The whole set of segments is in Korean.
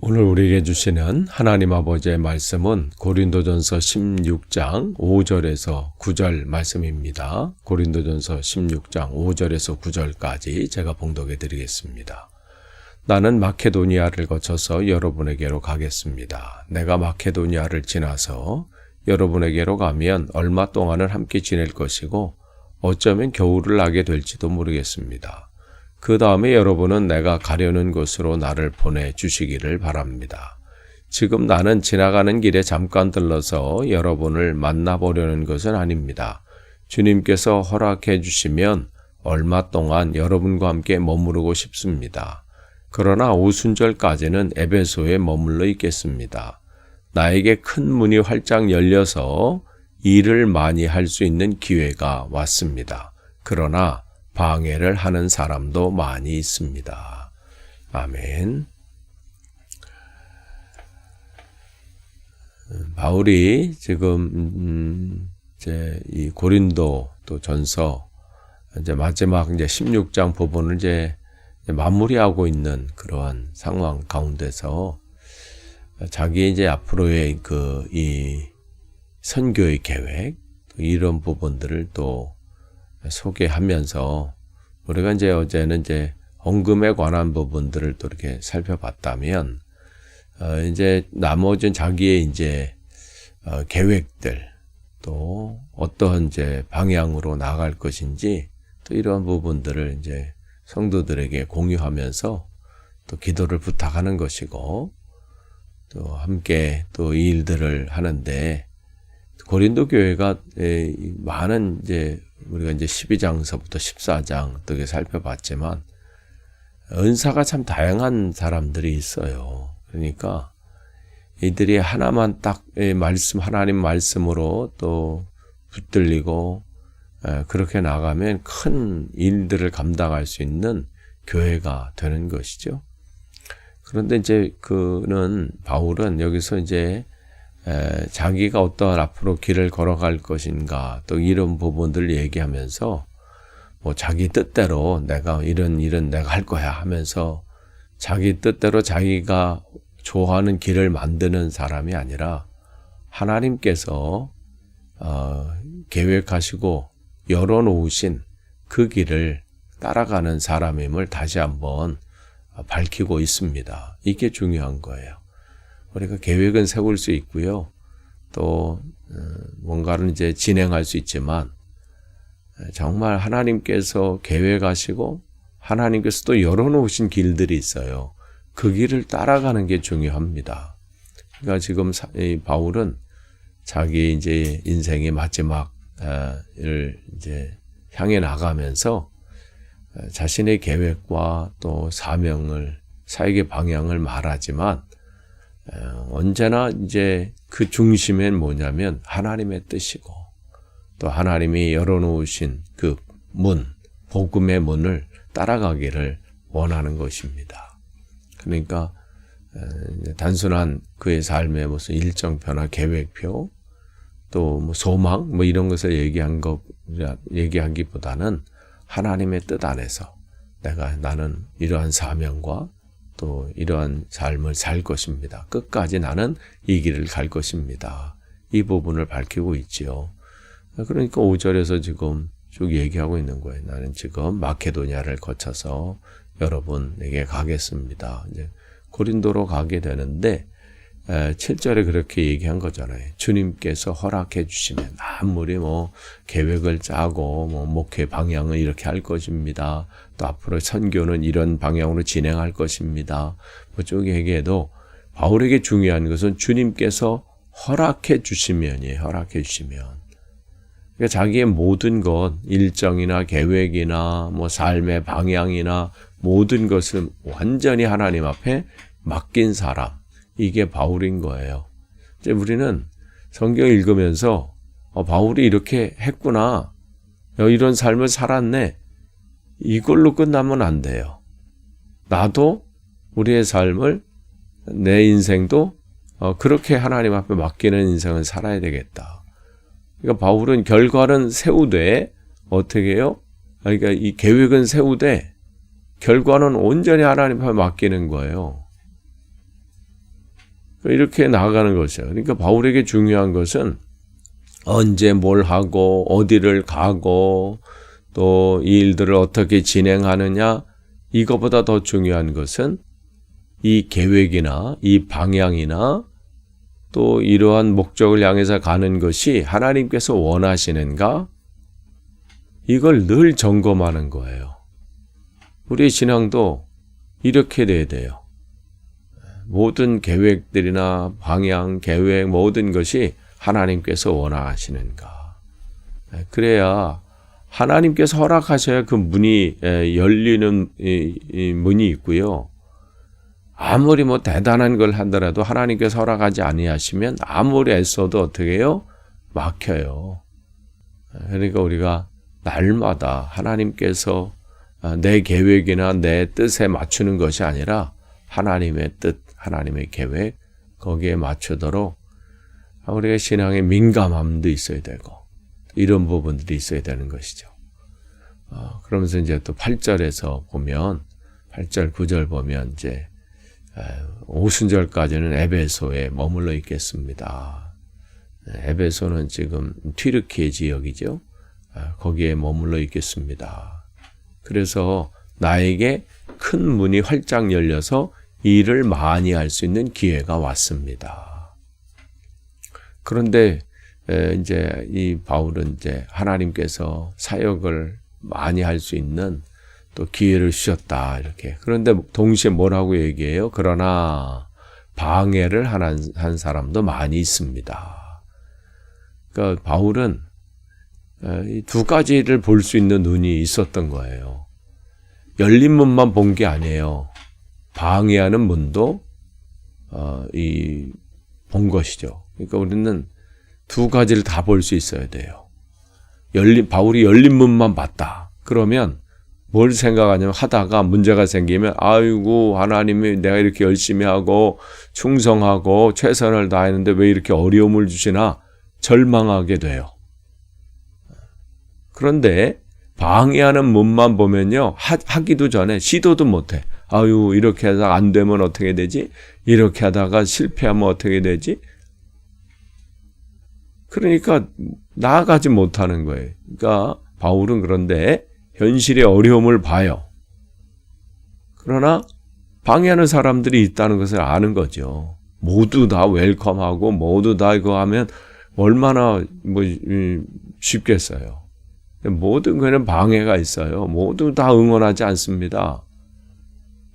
오늘 우리에게 주시는 하나님 아버지의 말씀은 고린도전서 16장 5절에서 9절 말씀입니다. 고린도전서 16장 5절에서 9절까지 제가 봉독해 드리겠습니다. 나는 마케도니아를 거쳐서 여러분에게로 가겠습니다. 내가 마케도니아를 지나서 여러분에게로 가면 얼마 동안은 함께 지낼 것이고 어쩌면 겨울을 나게 될지도 모르겠습니다. 그 다음에 여러분은 내가 가려는 곳으로 나를 보내주시기를 바랍니다. 지금 나는 지나가는 길에 잠깐 들러서 여러분을 만나보려는 것은 아닙니다. 주님께서 허락해 주시면 얼마 동안 여러분과 함께 머무르고 싶습니다. 그러나 오순절까지는 에베소에 머물러 있겠습니다. 나에게 큰 문이 활짝 열려서 일을 많이 할 수 있는 기회가 왔습니다. 그러나 방해를 하는 사람도 많이 있습니다. 아멘. 바울이 지금 이제 이 고린도 또 전서 이제 마지막 이제 16장 부분을 이제 마무리하고 있는 그러한 상황 가운데서 자기 이제 앞으로의 이 선교의 계획 이런 부분들을 또 소개하면서 우리가 이제 어제는 이제 헌금에 관한 부분들을 또 이렇게 살펴봤다면 이제 나머지는 자기의 이제 계획들 또 어떠한 이제 방향으로 나아갈 것인지 또 이러한 부분들을 이제 성도들에게 공유하면서 또 기도를 부탁하는 것이고 또 함께 또 이 일들을 하는데 고린도 교회가 많은 이제 우리가 이제 12장서부터 14장 어떻게 살펴봤지만 은사가 참 다양한 사람들이 있어요. 그러니까 이들이 하나만 딱 하나님 말씀으로 또 붙들리고 그렇게 나가면 큰 일들을 감당할 수 있는 교회가 되는 것이죠. 그런데 이제 바울은 여기서 이제 자기가 어떠한 앞으로 길을 걸어갈 것인가 또 이런 부분들을 얘기하면서 뭐 자기 뜻대로 내가 이런 일은 내가 할 거야 하면서 자기 뜻대로 자기가 좋아하는 길을 만드는 사람이 아니라 하나님께서 계획하시고 열어놓으신 그 길을 따라가는 사람임을 다시 한번 밝히고 있습니다. 이게 중요한 거예요. 우리가 계획은 세울 수 있고요. 또 뭔가를 이제 진행할 수 있지만 정말 하나님께서 계획하시고 하나님께서 또 열어놓으신 길들이 있어요. 그 길을 따라가는 게 중요합니다. 그러니까 지금 바울은 자기 이제 인생의 마지막을 이제 향해 나가면서 자신의 계획과 또 사역의 방향을 말하지만 언제나 이제 그 중심엔 뭐냐면 하나님의 뜻이고 또 하나님이 열어놓으신 그 복음의 문을 따라가기를 원하는 것입니다. 그러니까 단순한 그의 삶의 무슨 일정 변화 계획표 또 뭐 소망 뭐 이런 것을 얘기하기보다는 하나님의 뜻 안에서 나는 이러한 사명과 또 이러한 삶을 살 것입니다. 끝까지 나는 이 길을 갈 것입니다. 이 부분을 밝히고 있지요. 그러니까 5절에서 지금 쭉 얘기하고 있는 거예요. 나는 지금 마케도니아를 거쳐서 여러분에게 가겠습니다. 이제 고린도로 가게 되는데 7절에 그렇게 얘기한 거잖아요. 주님께서 허락해 주시면 아무리 계획을 짜고 목회 방향은 이렇게 할 것입니다. 또 앞으로 선교는 이런 방향으로 진행할 것입니다. 쭉 얘기해도 바울에게 중요한 것은 주님께서 허락해 주시면이에요. 허락해 주시면. 그러니까 자기의 모든 것, 일정이나 계획이나 삶의 방향이나 모든 것을 완전히 하나님 앞에 맡긴 사람. 이게 바울인 거예요. 이제 우리는 성경 읽으면서 바울이 이렇게 했구나. 이런 삶을 살았네. 이걸로 끝나면 안 돼요. 나도 우리의 삶을 내 인생도 그렇게 하나님 앞에 맡기는 인생을 살아야 되겠다. 그러니까 바울은 결과는 세우되 어떻게 해요? 그러니까 이 계획은 세우되 결과는 온전히 하나님 앞에 맡기는 거예요. 이렇게 나아가는 것이에요. 그러니까 바울에게 중요한 것은 언제 뭘 하고 어디를 가고 또 이 일들을 어떻게 진행하느냐, 이거보다 더 중요한 것은 이 계획이나 이 방향이나 또 이러한 목적을 향해서 가는 것이 하나님께서 원하시는가, 이걸 늘 점검하는 거예요. 우리의 신앙도 이렇게 돼야 돼요. 모든 계획들이나 방향, 계획, 모든 것이 하나님께서 원하시는가. 그래야 하나님께서 허락하셔야 그 문이 열리는 문이 있고요. 아무리 뭐 대단한 걸 한다라도 하나님께서 허락하지 아니하시면 아무리 애써도 어떻게 해요? 막혀요. 그러니까 우리가 날마다 하나님께서 내 계획이나 내 뜻에 맞추는 것이 아니라 하나님의 뜻, 하나님의 계획, 거기에 맞추도록 우리가 신앙의 민감함도 있어야 되고 이런 부분들이 있어야 되는 것이죠. 그러면서 이제 또 8절에서 보면 8절, 9절 보면 이제 오순절까지는 에베소에 머물러 있겠습니다. 에베소는 지금 튀르키예 지역이죠. 거기에 머물러 있겠습니다. 그래서 나에게 큰 문이 활짝 열려서 일을 많이 할 수 있는 기회가 왔습니다. 그런데 이제 이 바울은 이제 하나님께서 사역을 많이 할 수 있는 또 기회를 주셨다 이렇게. 그런데 동시에 뭐라고 얘기해요? 그러나 방해를 한 사람도 많이 있습니다. 그러니까 바울은 이 두 가지를 볼 수 있는 눈이 있었던 거예요. 열린 문만 본 게 아니에요. 방해하는 문도 본 것이죠. 그러니까 우리는 두 가지를 다 볼 수 있어야 돼요. 바울이 열린 문만 봤다. 그러면 뭘 생각하냐면 하다가 문제가 생기면 아이고 하나님이 내가 이렇게 열심히 하고 충성하고 최선을 다했는데 왜 이렇게 어려움을 주시나 절망하게 돼요. 그런데 방해하는 문만 보면요. 하기도 전에 시도도 못해. 아유 이렇게 하다가 안 되면 어떻게 되지? 이렇게 하다가 실패하면 어떻게 되지? 그러니까 나아가지 못하는 거예요. 그러니까 바울은 그런데 현실의 어려움을 봐요. 그러나 방해하는 사람들이 있다는 것을 아는 거죠. 모두 다 웰컴하고 모두 다 이거 하면 얼마나 쉽겠어요. 모든 거에는 방해가 있어요. 모두 다 응원하지 않습니다.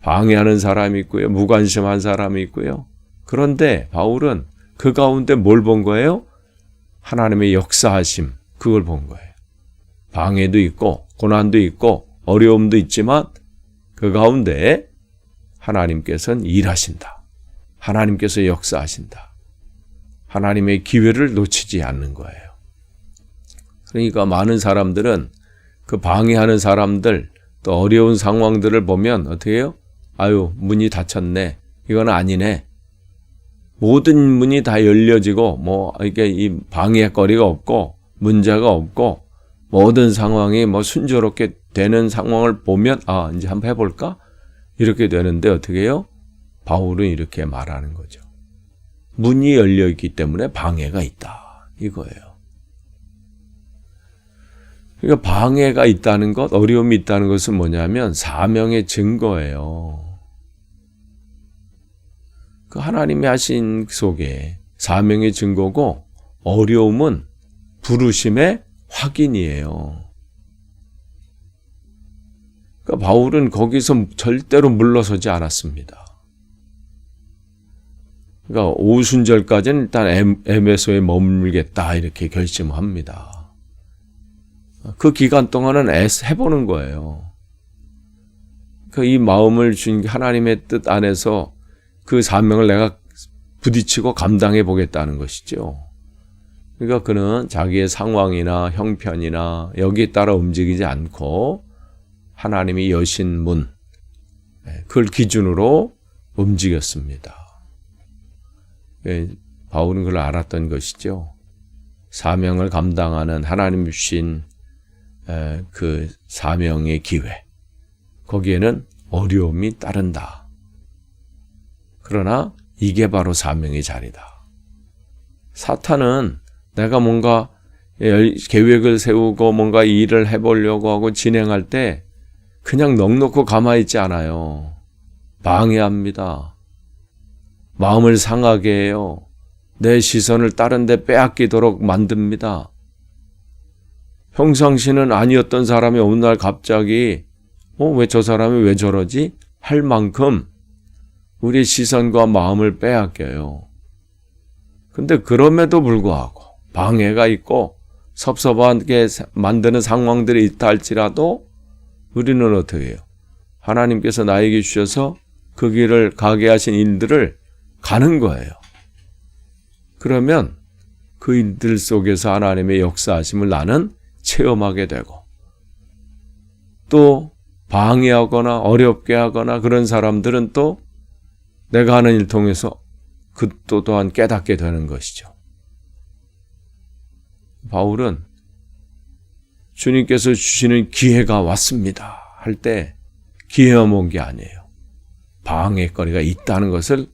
방해하는 사람이 있고요. 무관심한 사람이 있고요. 그런데 바울은 그 가운데 뭘 본 거예요? 하나님의 역사하심, 그걸 본 거예요. 방해도 있고 고난도 있고 어려움도 있지만 그 가운데 하나님께서는 일하신다. 하나님께서 역사하신다. 하나님의 기회를 놓치지 않는 거예요. 그러니까 많은 사람들은 그 방해하는 사람들 또 어려운 상황들을 보면 어떻게 해요? 아유 문이 닫혔네. 이건 아니네. 모든 문이 다 열려지고 이게 이 방해거리가 없고 문제가 없고 모든 상황이 순조롭게 되는 상황을 보면 이제 한번 해볼까? 이렇게 되는데 어떻게 해요? 바울은 이렇게 말하는 거죠. 문이 열려 있기 때문에 방해가 있다. 이거예요. 그러니까 방해가 있다는 것, 어려움이 있다는 것은 뭐냐면 사명의 증거예요. 그 하나님이 하신 속에 사명의 증거고 어려움은 부르심의 확인이에요. 그러니까 바울은 거기서 절대로 물러서지 않았습니다. 그러니까 오순절까지는 일단 에베소에 머물겠다 이렇게 결심합니다. 그 기간 동안은 해보는 거예요. 이 마음을 준 하나님의 뜻 안에서 그 사명을 내가 부딪히고 감당해 보겠다는 것이죠. 그러니까 그는 자기의 상황이나 형편이나 여기에 따라 움직이지 않고 하나님이 여신 문, 그걸 기준으로 움직였습니다. 바울은 그걸 알았던 것이죠. 사명을 감당하는 하나님 주신 그 사명의 기회, 거기에는 어려움이 따른다. 그러나 이게 바로 사명의 자리다. 사탄은 내가 뭔가 계획을 세우고 뭔가 일을 해보려고 하고 진행할 때 그냥 넋놓고 가만히 있지 않아요. 방해합니다. 마음을 상하게 해요. 내 시선을 다른 데 빼앗기도록 만듭니다. 평상시는 아니었던 사람이 어느 날 갑자기 왜 저 사람이 왜 저러지? 할 만큼 우리의 시선과 마음을 빼앗겨요. 근데 그럼에도 불구하고 방해가 있고 섭섭하게 만드는 상황들이 있다 할지라도 우리는 어떻게 해요? 하나님께서 나에게 주셔서 그 길을 가게 하신 일들을 가는 거예요. 그러면 그 일들 속에서 하나님의 역사하심을 나는 체험하게 되고, 또 방해하거나 어렵게 하거나 그런 사람들은 또 내가 하는 일 통해서 그 또한 깨닫게 되는 것이죠. 바울은 주님께서 주시는 기회가 왔습니다 할 때 기회만 온 게 아니에요. 방해거리가 있다는 것을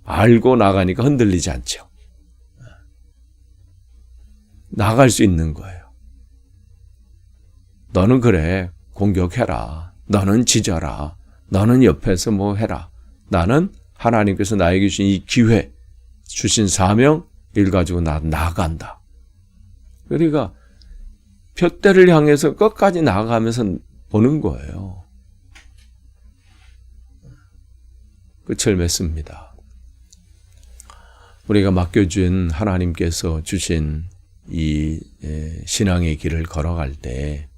알고 나가니까 흔들리지 않죠. 나갈 수 있는 거예요. 너는 그래, 공격해라. 너는 짖어라. 너는 옆에서 뭐 해라. 나는 하나님께서 나에게 주신 이 기회, 주신 사명, 일 가지고 나간다. 그러니까 푯대를 향해서 끝까지 나아가면서 보는 거예요. 끝을 맺습니다. 우리가 맡겨준 하나님께서 주신 이 신앙의 길을 걸어갈 때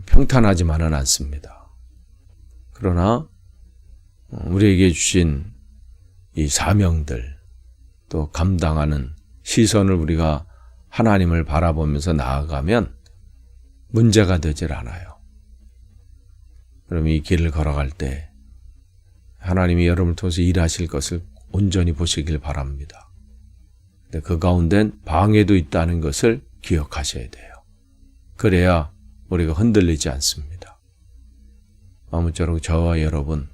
평탄하지만은 않습니다. 그러나 우리에게 주신 이 사명들, 또 감당하는 시선을 우리가 하나님을 바라보면서 나아가면 문제가 되질 않아요. 그럼 이 길을 걸어갈 때 하나님이 여러분을 통해서 일하실 것을 온전히 보시길 바랍니다. 근데 그 가운데는 방해도 있다는 것을 기억하셔야 돼요. 그래야 우리가 흔들리지 않습니다. 아무쪼록 저와 여러분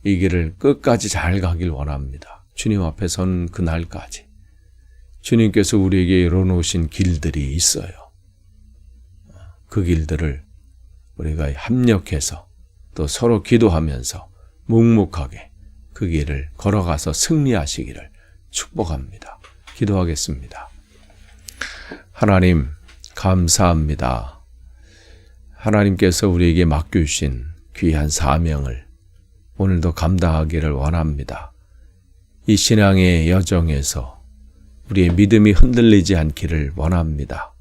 이 길을 끝까지 잘 가길 원합니다. 주님 앞에 선 그날까지 주님께서 우리에게 열어놓으신 길들이 있어요. 그 길들을 우리가 합력해서 또 서로 기도하면서 묵묵하게 그 길을 걸어가서 승리하시기를 축복합니다. 기도하겠습니다. 하나님 감사합니다. 하나님께서 우리에게 맡겨주신 귀한 사명을 오늘도 감당하기를 원합니다. 이 신앙의 여정에서 우리의 믿음이 흔들리지 않기를 원합니다.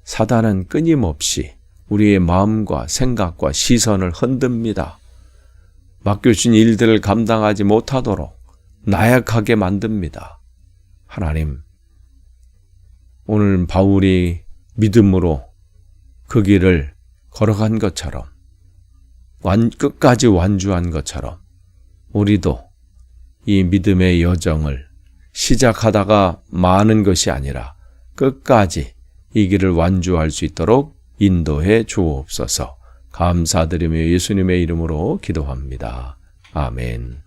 사단은 끊임없이 우리의 마음과 생각과 시선을 흔듭니다. 맡겨주신 일들을 감당하지 못하도록 나약하게 만듭니다. 하나님, 오늘 바울이 믿음으로 그 길을 걸어간 것처럼 끝까지 완주한 것처럼 우리도 이 믿음의 여정을 시작하다가 마는 것이 아니라 끝까지 이 길을 완주할 수 있도록 인도해 주옵소서. 감사드리며 예수님의 이름으로 기도합니다. 아멘.